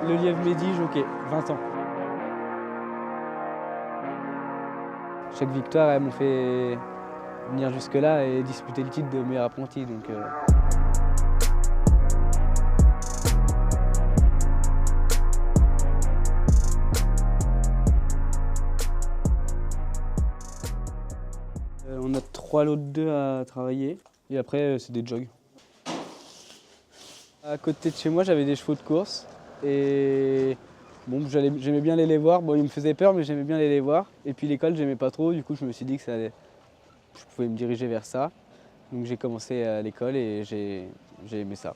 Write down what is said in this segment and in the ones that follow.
Le Lièvre Mehdi, jockey, 20 ans. Chaque victoire, elles m'ont fait venir jusque-là et disputer le titre de meilleur apprenti. On a 3 lots de 2 à travailler et après c'est des jogs. À côté de chez moi, j'avais des chevaux de course et bon, j'aimais bien aller les voir. Bon, ils me faisaient peur, mais j'aimais bien aller les voir. Et puis l'école, j'aimais pas trop. Du coup, je me suis dit que je pouvais me diriger vers ça. Donc j'ai commencé à l'école et j'ai aimé ça.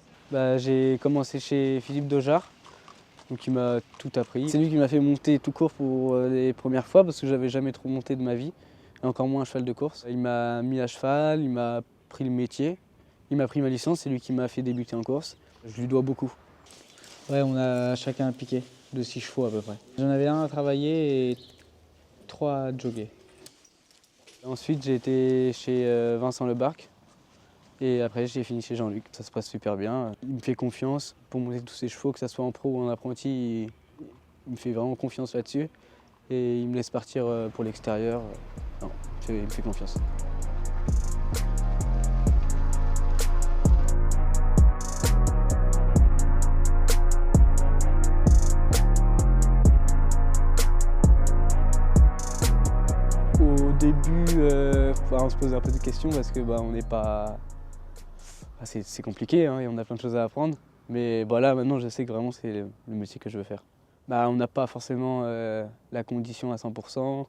J'ai commencé chez Philippe Dojard, donc il m'a tout appris. C'est lui qui m'a fait monter tout court pour les premières fois parce que j'avais jamais trop monté de ma vie, et encore moins un cheval de course. Il m'a mis à cheval, il m'a appris le métier, il m'a pris ma licence, c'est lui qui m'a fait débuter en course. Je lui dois beaucoup. Ouais, on a chacun un piquet de 6 chevaux à peu près. J'en avais un à travailler et 3 à jogger. Ensuite, j'ai été chez Vincent Lebarque. Et après, j'ai fini chez Jean-Luc. Ça se passe super bien. Il me fait confiance pour monter tous ses chevaux, que ce soit en pro ou en apprenti. Il me fait vraiment confiance là-dessus. Et il me laisse partir pour l'extérieur. Non, il me fait confiance. Au début, on se pose un peu de questions parce que on n'est pas... C'est compliqué, hein, et on a plein de choses à apprendre. Mais là, maintenant, je sais que vraiment c'est le métier que je veux faire. On n'a pas forcément la condition à 100%.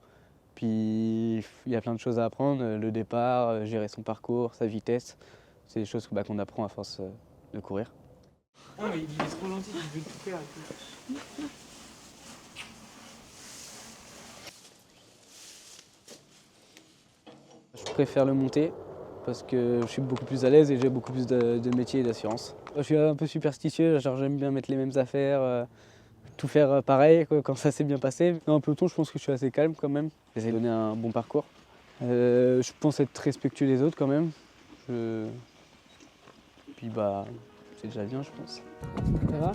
Puis il y a plein de choses à apprendre. Le départ, gérer son parcours, sa vitesse. C'est des choses qu'on apprend à force de courir. Ah, mais il est trop gentil, il veut tout faire. Je préfère le monter parce que je suis beaucoup plus à l'aise et j'ai beaucoup plus de métier et d'assurance. Je suis un peu superstitieux, j'aime bien mettre les mêmes affaires, tout faire pareil quand ça s'est bien passé. Dans un peloton, je pense que je suis assez calme quand même. J'essaie de donner un bon parcours. Je pense être respectueux des autres quand même. Puis c'est déjà bien, je pense. Ça va?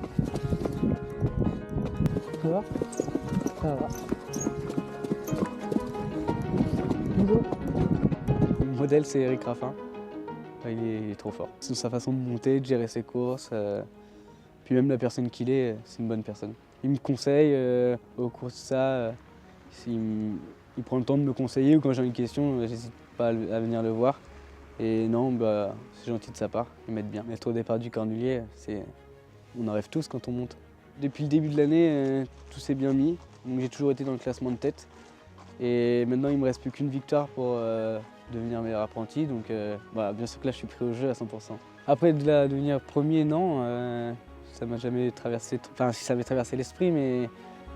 Ça va? Ça va. Bonjour. Mon modèle, c'est Eric Raffin. Il est trop fort. C'est sa façon de monter, de gérer ses courses. Puis même la personne qu'il est, c'est une bonne personne. Il me conseille au cours de ça. Il prend le temps de me conseiller ou quand j'ai une question, j'hésite pas à venir le voir. Et non, c'est gentil de sa part, il m'aide bien. Être au départ du Cornulier, on en rêve tous quand on monte. Depuis le début de l'année, tout s'est bien mis. Donc j'ai toujours été dans le classement de tête. Et maintenant, il ne me reste plus qu'une victoire pour devenir meilleur apprenti. Donc bien sûr que là, je suis pris au jeu à 100%. Après, devenir premier, non. Ça m'a jamais traversé, enfin si ça m'avait traversé l'esprit, mais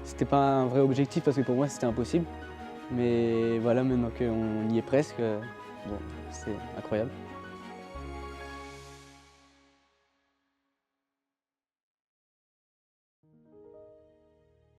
c'était pas un vrai objectif parce que pour moi c'était impossible. Mais voilà, maintenant qu'on y est presque, c'est incroyable.